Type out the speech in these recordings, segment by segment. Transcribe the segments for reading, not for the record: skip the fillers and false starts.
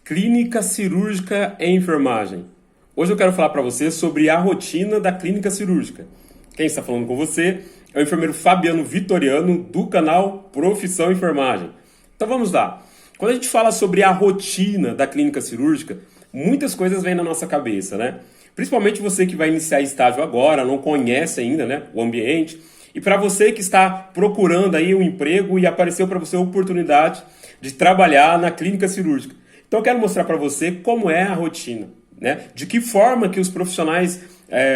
Clínica cirúrgica e enfermagem. Hoje eu quero falar para você sobre a rotina da clínica cirúrgica. Quem está falando com você é o enfermeiro Fabiano Vitoriano, do canal Profissão Enfermagem. Então vamos lá. Quando a gente fala sobre a rotina da clínica cirúrgica, muitas coisas vêm na nossa cabeça, né? Principalmente você que vai iniciar estágio agora, não conhece ainda, né, o ambiente. E para você que está procurando aí um emprego e apareceu para você a oportunidade de trabalhar na clínica cirúrgica. Então eu quero mostrar para você como é a rotina, né? De que forma que os profissionais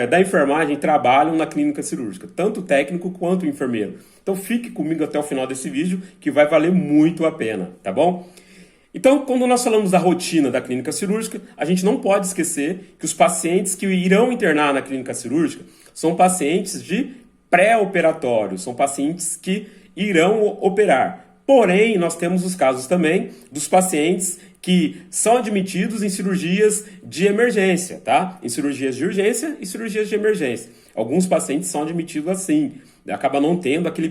da enfermagem trabalham na clínica cirúrgica, tanto o técnico quanto o enfermeiro. Então fique comigo até o final desse vídeo que vai valer muito a pena, tá bom? Então, quando nós falamos da rotina da clínica cirúrgica, a gente não pode esquecer que os pacientes que irão internar na clínica cirúrgica são pacientes de pré-operatório, são pacientes que irão operar. Porém, nós temos os casos também dos pacientes que são admitidos em cirurgias de emergência, tá? Em cirurgias de urgência e cirurgias de emergência. Alguns pacientes são admitidos assim, acaba não tendo aquele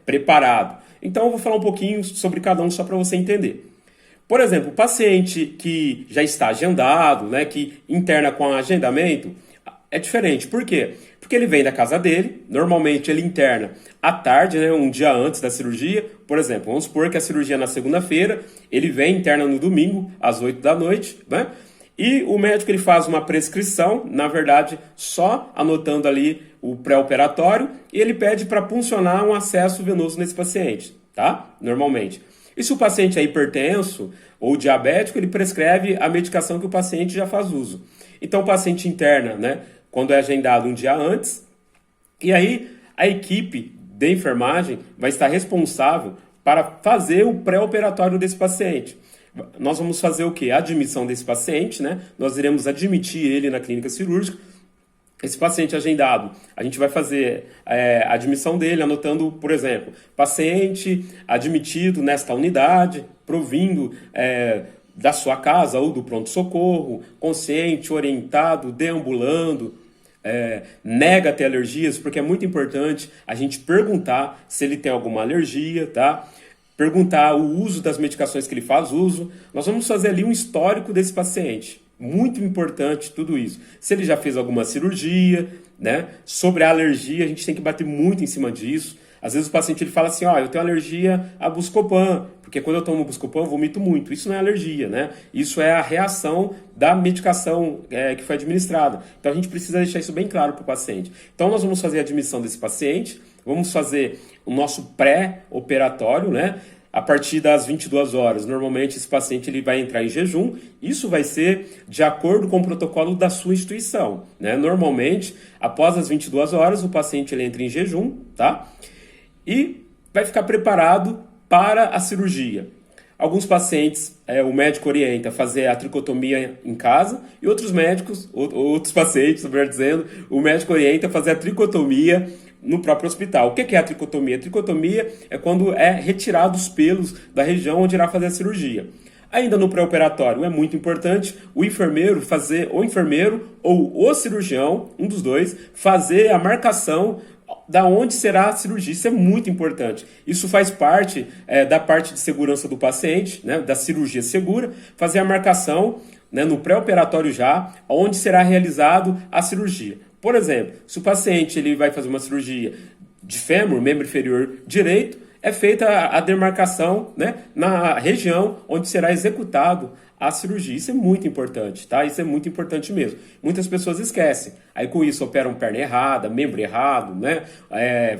preparado. Então, eu vou falar um pouquinho sobre cada um só para você entender. Por exemplo, o paciente que já está agendado, né, que interna com agendamento, é diferente. Por quê? Porque ele vem da casa dele, normalmente ele interna à tarde, né, um dia antes da cirurgia. Por exemplo, vamos supor que a cirurgia é na segunda-feira, ele vem interna no domingo, às 8 da noite, né? E o médico ele faz uma prescrição, na verdade, só anotando ali o pré-operatório, e ele pede para puncionar um acesso venoso nesse paciente, tá? Normalmente. E se o paciente é hipertenso ou diabético, ele prescreve a medicação que o paciente já faz uso. Então o paciente interna, né, quando é agendado um dia antes, e aí a equipe de enfermagem vai estar responsável para fazer o pré-operatório desse paciente. Nós vamos fazer o quê? A admissão desse paciente, né? Nós iremos admitir ele na clínica cirúrgica. Esse paciente agendado, a gente vai fazer a admissão dele, anotando, por exemplo, paciente admitido nesta unidade, provindo da sua casa ou do pronto-socorro, consciente, orientado, deambulando, nega ter alergias, porque é muito importante a gente perguntar se ele tem alguma alergia, tá? Perguntar o uso das medicações que ele faz uso. Nós vamos fazer ali um histórico desse paciente. Muito importante tudo isso. Se ele já fez alguma cirurgia, né? Sobre a alergia, a gente tem que bater muito em cima disso. Às vezes o paciente ele fala assim, ó, eu tenho alergia a Buscopan, porque quando eu tomo Buscopan eu vomito muito. Isso não é alergia, né? Isso é a reação da medicação que foi administrada. Então a gente precisa deixar isso bem claro para o paciente. Então nós vamos fazer a admissão desse paciente, vamos fazer o nosso pré-operatório, né? A partir das 22 horas, normalmente esse paciente ele vai entrar em jejum. Isso vai ser de acordo com o protocolo da sua instituição, né? Normalmente, após as 22 horas, o paciente ele entra em jejum, tá? E vai ficar preparado para a cirurgia. Alguns pacientes, o médico orienta a fazer a tricotomia em casa e outros médicos, outros pacientes, melhor dizendo, o médico orienta a fazer a tricotomia no próprio hospital. O que é a tricotomia? A tricotomia é quando é retirado os pelos da região onde irá fazer a cirurgia. Ainda no pré-operatório é muito importante o enfermeiro ou o cirurgião, um dos dois, fazer a marcação da onde será a cirurgia. Isso é muito importante. Isso faz parte da parte de segurança do paciente, né, da cirurgia segura, fazer a marcação, né, no pré-operatório já, onde será realizado a cirurgia. Por exemplo, se o paciente ele vai fazer uma cirurgia de fêmur, membro inferior direito, é feita a demarcação, né, na região onde será executado a cirurgia. Isso é muito importante, tá? Isso é muito importante mesmo. Muitas pessoas esquecem. Aí com isso operam perna errada, membro errado, né?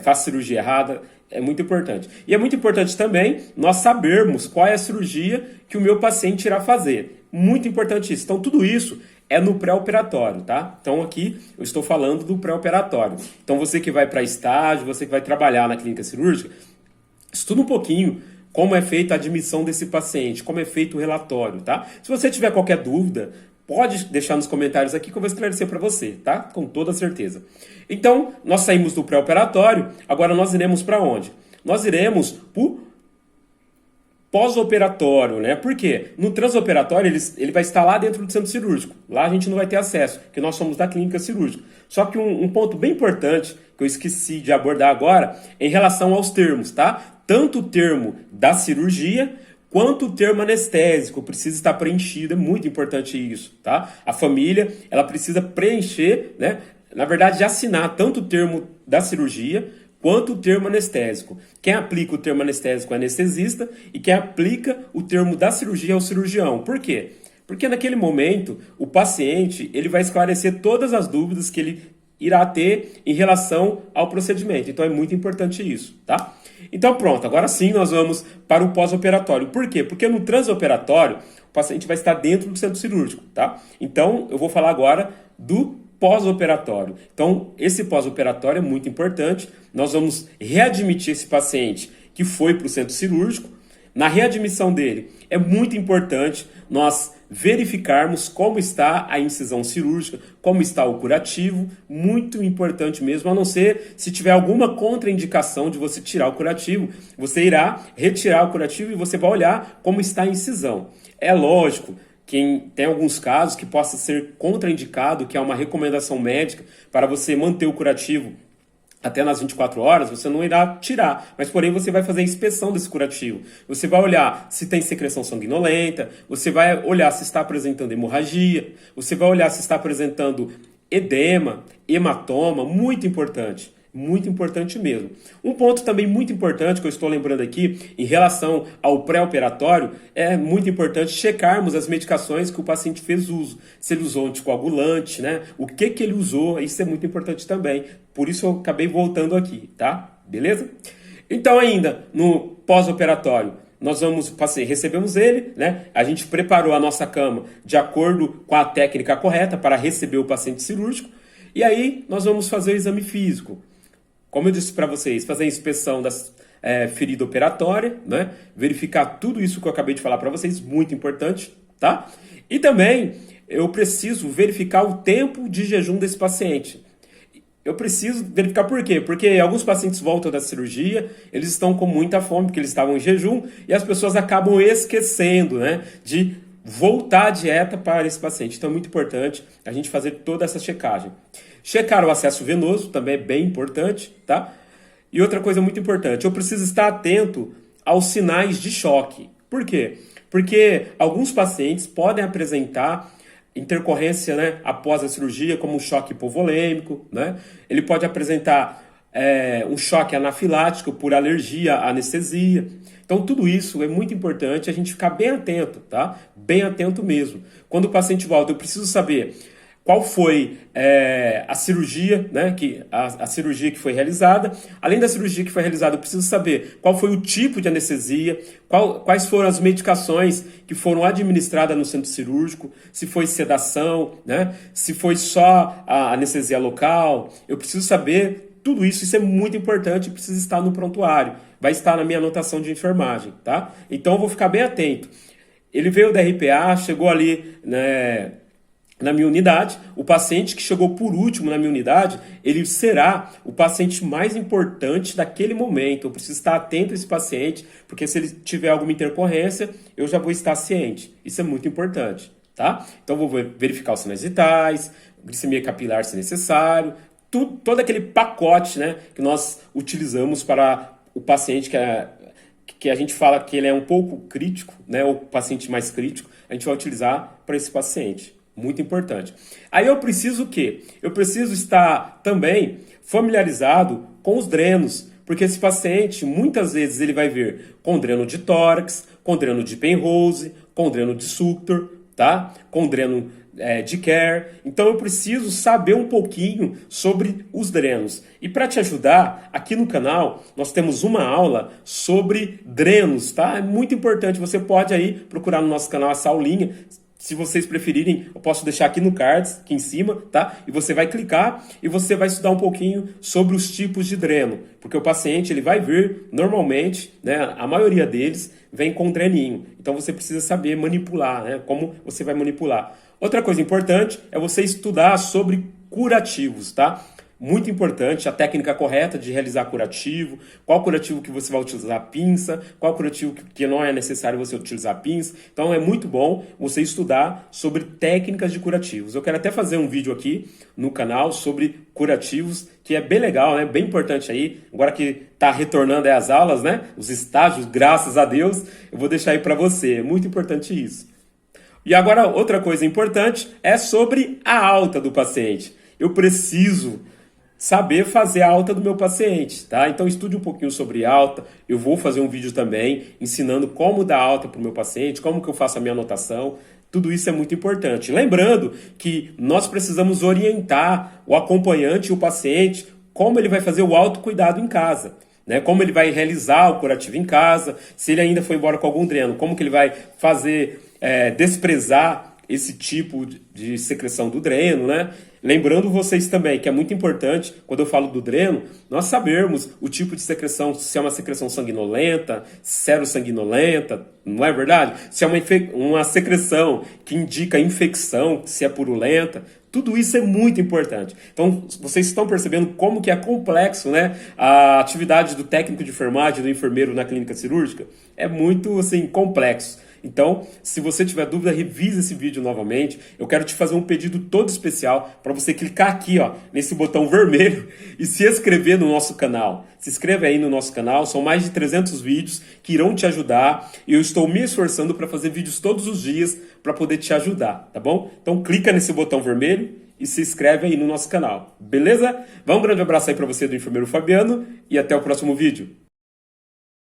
Faz cirurgia errada. É muito importante. E é muito importante também nós sabermos qual é a cirurgia que o meu paciente irá fazer. Muito importante isso. Então tudo isso é no pré-operatório, tá? Então aqui eu estou falando do pré-operatório. Então você que vai para estágio, você que vai trabalhar na clínica cirúrgica, estuda um pouquinho como é feita a admissão desse paciente, como é feito o relatório, tá? Se você tiver qualquer dúvida, pode deixar nos comentários aqui que eu vou esclarecer para você, tá? Com toda certeza. Então, nós saímos do pré-operatório, agora nós iremos para onde? Nós iremos para o pós-operatório, né? Por quê? No transoperatório ele vai estar lá dentro do centro cirúrgico. Lá a gente não vai ter acesso, porque nós somos da clínica cirúrgica. Só que um ponto bem importante que eu esqueci de abordar agora é em relação aos termos, tá? Tanto o termo da cirurgia quanto o termo anestésico precisa estar preenchido. É muito importante isso, tá? A família, ela precisa preencher, né? Na verdade, assinar tanto o termo da cirurgia quanto o termo anestésico. Quem aplica o termo anestésico é o anestesista e quem aplica o termo da cirurgia é o cirurgião. Por quê? Porque naquele momento, o paciente ele vai esclarecer todas as dúvidas que ele irá ter em relação ao procedimento. Então é muito importante isso, tá? Então pronto, agora sim nós vamos para o pós-operatório. Por quê? Porque no transoperatório, o paciente vai estar dentro do centro cirúrgico, tá? Então eu vou falar agora do pós-operatório. Então esse pós-operatório é muito importante. Nós vamos readmitir esse paciente que foi para o centro cirúrgico. Na readmissão dele, é muito importante nós verificarmos como está a incisão cirúrgica, como está o curativo, muito importante mesmo, a não ser se tiver alguma contraindicação de você tirar o curativo, você irá retirar o curativo e você vai olhar como está a incisão. É lógico que tem alguns casos que possa ser contraindicado, que é uma recomendação médica para você manter o curativo até nas 24 horas, você não irá tirar, mas porém você vai fazer a inspeção desse curativo. Você vai olhar se tem secreção sanguinolenta, você vai olhar se está apresentando hemorragia, você vai olhar se está apresentando edema, hematoma, muito importante mesmo. Um ponto também muito importante que eu estou lembrando aqui em relação ao pré-operatório, é muito importante checarmos as medicações que o paciente fez uso. Se ele usou anticoagulante, né? O que ele usou, isso é muito importante também. Por isso eu acabei voltando aqui, tá? Beleza? Então ainda no pós-operatório, nós recebemos ele, né? A gente preparou a nossa cama de acordo com a técnica correta para receber o paciente cirúrgico. E aí nós vamos fazer o exame físico. Como eu disse para vocês, fazer a inspeção da ferida operatória, né? Verificar tudo isso que eu acabei de falar para vocês, muito importante, tá? E também eu preciso verificar o tempo de jejum desse paciente. Eu preciso verificar por quê? Porque alguns pacientes voltam da cirurgia, eles estão com muita fome, porque eles estavam em jejum, e as pessoas acabam esquecendo, né, de voltar à dieta para esse paciente. Então é muito importante a gente fazer toda essa checagem. Checar o acesso venoso também é bem importante, tá? E outra coisa muito importante, eu preciso estar atento aos sinais de choque. Por quê? Porque alguns pacientes podem apresentar intercorrência, né, após a cirurgia, como um choque hipovolêmico, né? Ele pode apresentar um choque anafilático por alergia à anestesia. Então, tudo isso é muito importante a gente ficar bem atento, tá? Bem atento mesmo. Quando o paciente volta, eu preciso saber qual foi a cirurgia, né, a cirurgia que foi realizada. Além da cirurgia que foi realizada, eu preciso saber qual foi o tipo de anestesia, quais foram as medicações que foram administradas no centro cirúrgico, se foi sedação, né, se foi só a anestesia local. Eu preciso saber tudo isso, isso é muito importante, precisa estar no prontuário. Vai estar na minha anotação de enfermagem, tá? Então eu vou ficar bem atento. Ele veio da RPA, chegou ali, né, na minha unidade. O paciente que chegou por último na minha unidade, ele será o paciente mais importante daquele momento. Eu preciso estar atento a esse paciente, porque se ele tiver alguma intercorrência, eu já vou estar ciente. Isso é muito importante, tá? Então eu vou verificar os sinais vitais, glicemia capilar se necessário, todo aquele pacote, né, que nós utilizamos para o paciente que a gente fala que ele é um pouco crítico, né, o paciente mais crítico, a gente vai utilizar para esse paciente. Muito importante. Aí eu preciso o quê? Eu preciso estar também familiarizado com os drenos, porque esse paciente, muitas vezes, ele vai vir com dreno de tórax, com dreno de Penrose, com dreno de Suctor, tá? Com dreno de Kerr. Então eu preciso saber um pouquinho sobre os drenos. E para te ajudar, aqui no canal, nós temos uma aula sobre drenos, tá? É muito importante, você pode aí procurar no nosso canal essa aulinha. Se vocês preferirem, eu posso deixar aqui no cards, aqui em cima, tá? E você vai clicar e você vai estudar um pouquinho sobre os tipos de dreno. Porque o paciente, ele vai vir, normalmente, né, a maioria deles vem com dreninho. Então você precisa saber manipular, né? Como você vai manipular. Outra coisa importante é você estudar sobre curativos, tá? muito importante, a técnica correta de realizar curativo, qual curativo que você vai utilizar a pinça, qual curativo que não é necessário você utilizar a pinça. Então é muito bom você estudar sobre técnicas de curativos. Eu quero até fazer um vídeo aqui no canal sobre curativos, que é bem legal, né? Bem importante aí, agora que está retornando aí as aulas, né? Os estágios, graças a Deus, eu vou deixar aí para você, é muito importante isso. E agora, outra coisa importante é sobre a alta do paciente. Eu preciso saber fazer a alta do meu paciente, tá? Então estude um pouquinho sobre alta. Eu vou fazer um vídeo também ensinando como dar alta para o meu paciente, como que eu faço a minha anotação. Tudo isso é muito importante. Lembrando que nós precisamos orientar o acompanhante e o paciente como ele vai fazer o autocuidado em casa. Né? Como ele vai realizar o curativo em casa, se ele ainda foi embora com algum dreno, como que ele vai fazer desprezar esse tipo de secreção do dreno, né? Lembrando vocês também que é muito importante, quando eu falo do dreno, nós sabermos o tipo de secreção, se é uma secreção sanguinolenta, serossanguinolenta, não é verdade? Se é uma secreção que indica infecção, se é purulenta. Tudo isso é muito importante. Então, vocês estão percebendo como que é complexo, né? A atividade do técnico de enfermagem, do enfermeiro na clínica cirúrgica é muito, assim, complexo. Então, se você tiver dúvida, revise esse vídeo novamente. Eu quero te fazer um pedido todo especial para você clicar aqui, ó, nesse botão vermelho e se inscrever no nosso canal. Se inscreve aí no nosso canal, são mais de 300 vídeos que irão te ajudar. E eu estou me esforçando para fazer vídeos todos os dias para poder te ajudar, tá bom? Então, clica nesse botão vermelho e se inscreve aí no nosso canal, beleza? Um grande abraço aí para você do Enfermeiro Fabiano e até o próximo vídeo.